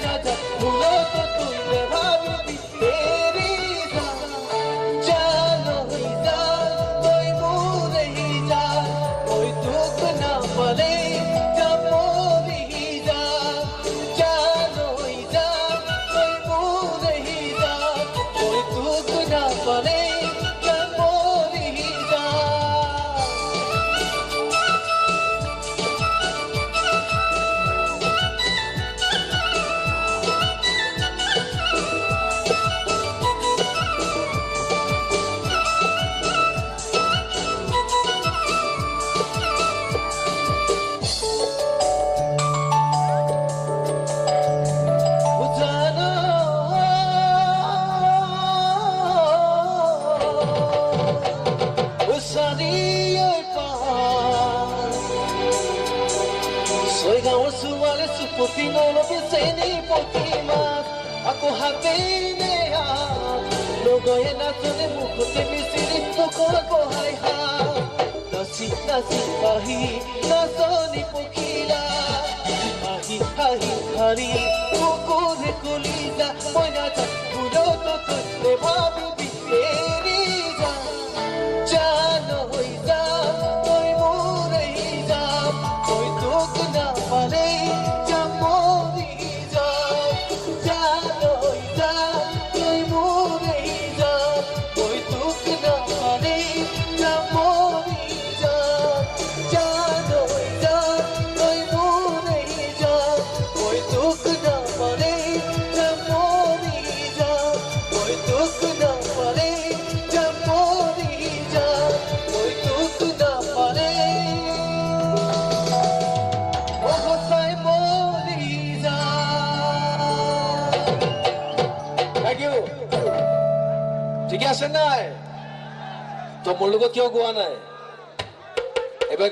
না যা ভুলো তো তুই রে ভাবি তেরি জান হই যা তুই মুরে হি যা ওই দুঃখ না বলে যা মোরি যা জান হই যা তুই মুরে হি যা ওই দুঃখ না বলে যা মোরি যা Putino lo piseni potimas ako hatinea logo ena tone mukote misiri tokon ko hai ha nasi ahi nasoni pokila ahi hari kukure kulida moina ta bhulo to tune bhabi biteri ja jano hoi ja toi mure hi ja koi dukh na pale ঠিক আছে নাই তো মোৰ লগত কিয় গোৱা নাই এবাৰ